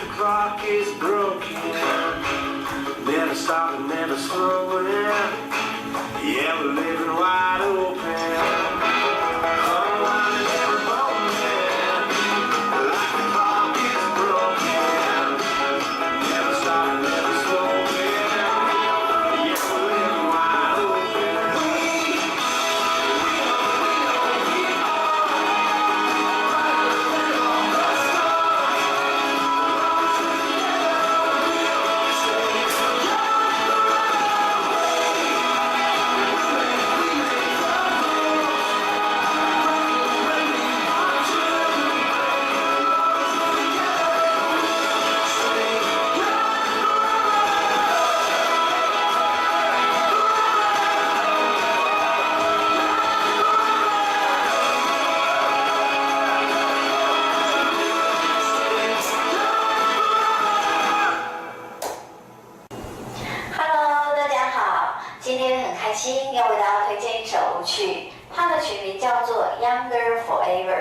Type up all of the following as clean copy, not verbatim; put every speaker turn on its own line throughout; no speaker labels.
the clock is broken. Never stopping, never slowing. Yeah, we're living wide open. Unwinding every moment. Like the clock is broken. Never stopping, never slowing. Yeah, we're living wide open.
Hello， 大家好，今天很开心要为大家推荐一首舞曲，它的曲名叫做《Younger Forever》。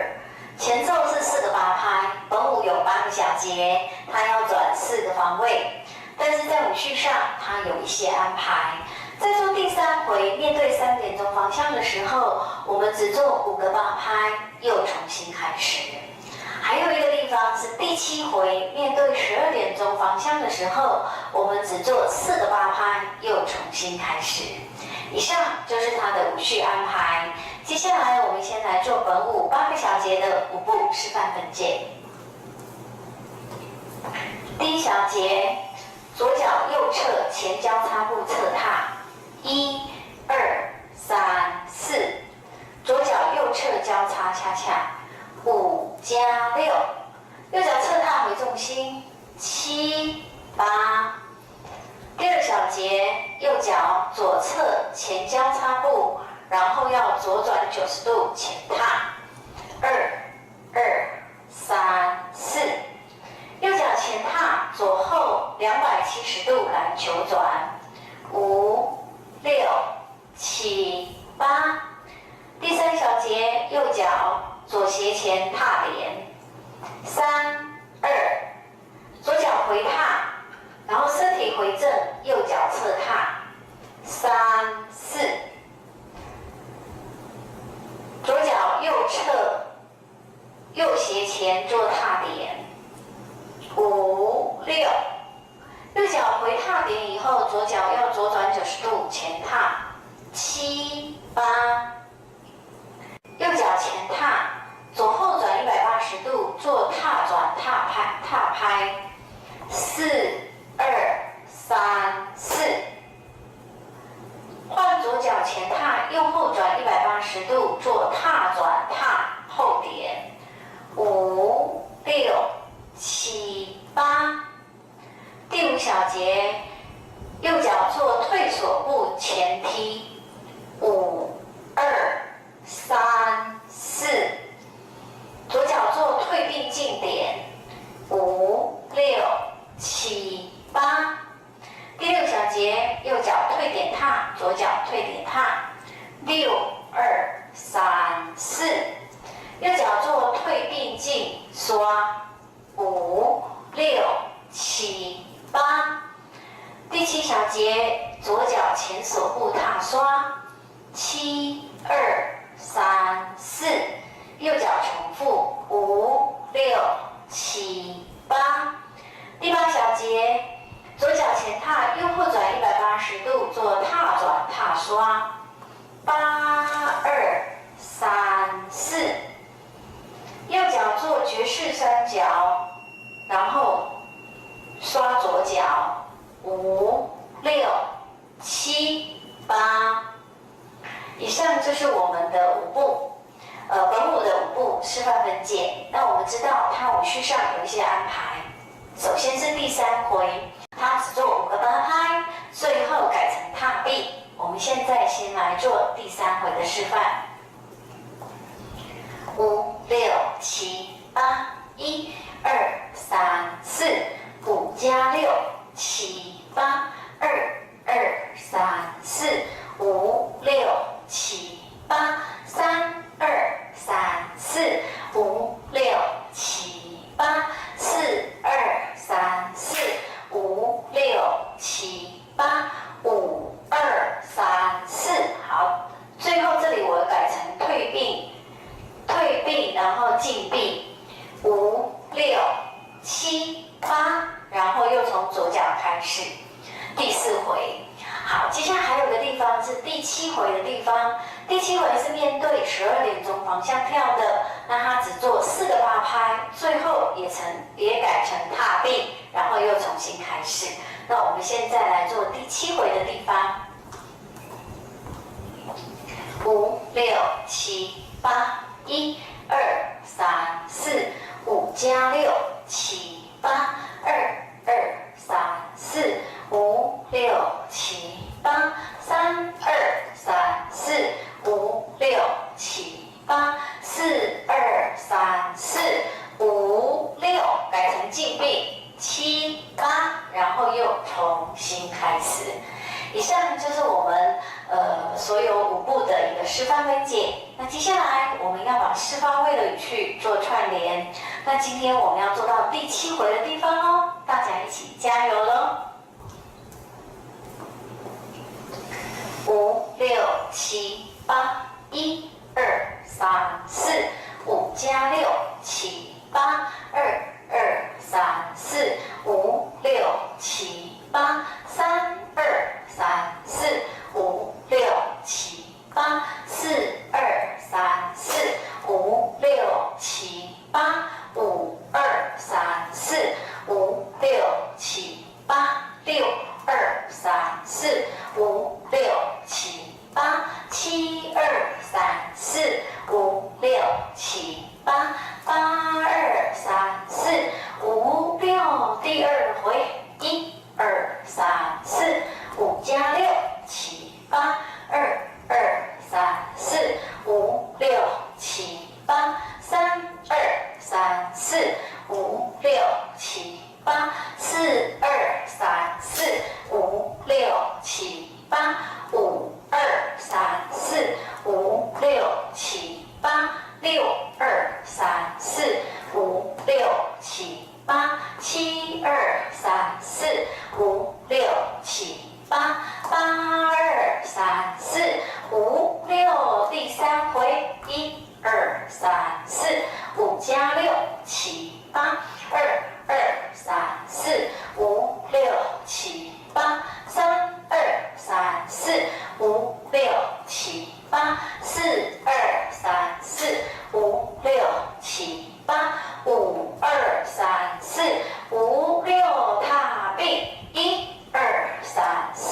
前奏是4个8拍，本舞有8个小节，它要转4个方位，但是在舞序上它有一些安排。在做第3回面对3点钟方向的时候，我们只做5个8拍，又重新开始。还有一个地方是第7回面对12点钟方向的时候，我们只做4个8拍，又重新开始。以上就是它的舞序安排。接下来我们先来做本舞8个小节的舞步示范分解。第1小节，左脚右侧前交叉步侧踏，1、2、3、4，左脚右侧交叉恰恰，5加6，右脚侧踏回重心，7、8。第2小节，右脚左侧前交叉步，然后要左转90度前踏，2、2、3、4。右脚前踏，左后270度来球转，5、6、7、8。第3小节，右脚左斜前踏连，3、2，左脚回踏，然后身体回正，右脚侧踏，3、4，左脚右侧右斜前做踏点，5、6，右脚回踏点以后，左脚要左转90度前踏，7、8。右脚前踏，左后转180度做踏转踏拍，4、2、3、4。换左脚前踏，右后转180度做踏转踏后点，5、6、7、8。第5小节，右脚做退锁步前踢，5、2、3、4，左脚做退并进点，5、6、7、8。第6小节，右脚退点踏，左脚退点踏，6、2、3、4，右脚做退并进刷，5、6、7、8。第7小节，左脚前锁步踏刷，7、2、3、4，右脚重复5、6、7、8。第8小节，左脚前踏，右后转180度做踏转踏刷，8、2、3、4。右脚做爵士3角，然后刷左脚，5、6、7、8。以上就是我们的舞步，本舞的舞步示范分解。那我们知道它舞序上有一些安排，首先是第3回，它只做5个8拍，最后改成踏壁。我们现在先来做第3回的示范，5、6、7、8，1、2、3、4，5加6、7、8，2、2、3、4、5、6、7、8，3、2、3、4、5、6、7、8，4、2、3、是第7回的地方。第7回是面对12点钟方向跳的，那它只做4个8拍，最后也改成踏并，然后又重新开始。那我们现在来做第7回的地方，5、6、7、8，1、2、3、4、5加6、7、8，2、2、3、4、5、6、7、8，3、2、3、4、5、6、7、8，4、2、3、4、5、6，改成进并，7、8，然后又重新开始。以上就是我们所有5步的一个示范分解。那接下来我们要把示范位的语句做串联。那今天我们要做到第7回的地方哦，大家一起加油喽！5、6、7、8，1、2、3、4、5加6、7、8，2、2、3、4、5、6、7、8，3、2、3、4、5、6、7、8，4、2、3、4、5、6、7、8，5、2、3、4、5、6、7、8，6、2、3、4、5、6、7、8，7、2、3、4、5、6、7、8，8、2、3、4、5、6，第2回，1、2、3、4、5加6、7、8，2、2、3、4、5、6、7、8，3、2、3、4、5、6、7、8，4、2、3、4、5、6、7、8，5、2、3、4、5、6、7、8，6、2、3、4、5、6、7、8，7、2、3、4、5、6、7、8，8、2、3、4、5、6，第3回，1、2、3、4、5加6、7、8，2、2、3、4、5、6、7、8，3、2、3、4、5、6、7、8，4、2、3、4、5、6、7、8，5、2、3、4、5、6，踏并，1、2、3、4、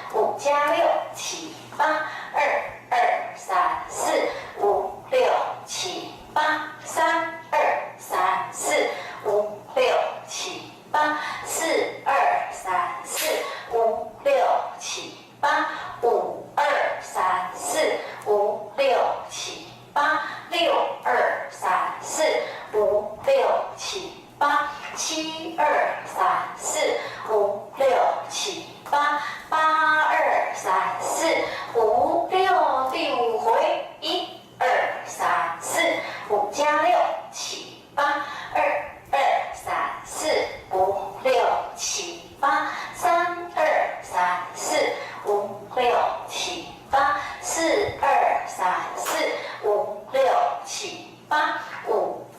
5加6、7、8，2、2、3、4、5、6、7、8，3、2、3、4、5、6、7、8，4、2、3、4、5、6、7、8，5、2、3、4、5、6、7、8，6、2、3、4、5、6、7、8，7、2、3、4、5、6、7、8，8、2、3、4、5、6，第5回，1、2、3、4、5加6、7、8，2、2、3、4、5、6、7、8，3、2、3、4、5、6、7、8，4、2、3、4、5、6、7、8，5、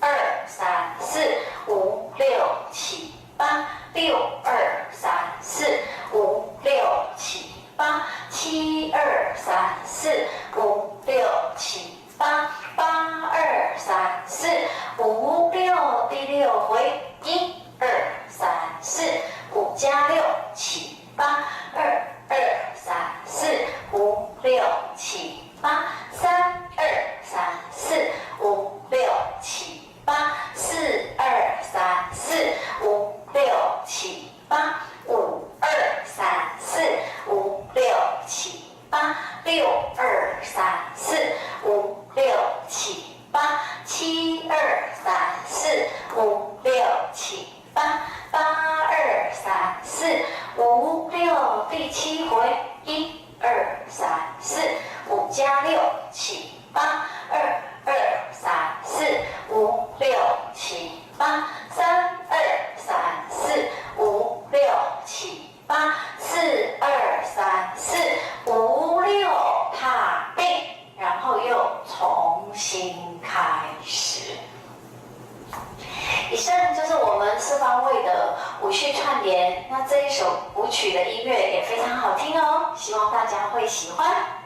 2、3、4、5、6、7、8，6、2、3、4、5、6、7、8，7、2、3、4、5、6、7、8，8、2、3、4、5、6，第6回，1、2、3、4、5加6、7、8，2、2、3、4、5、6、7、8，3、2、3、4、5、6、7、8，4、2、3、4、5、6、7、8，5、2、3、4、5、6、7、8，6、2、3、4、5、6、7、8，7、2、3、4、5、6、7、8，8、2、3、4、5、6，第7回，1、2、3、4、5加6、7、8，2、2、3、4、5、6、7、8，3、2、3、4、5、6、7、8，4、2、3、4、5、6，踏并，然后又重新开始。以上就是我们示范位的舞序串联。那这一首舞曲的音乐也非常好听哦，希望大家会喜欢。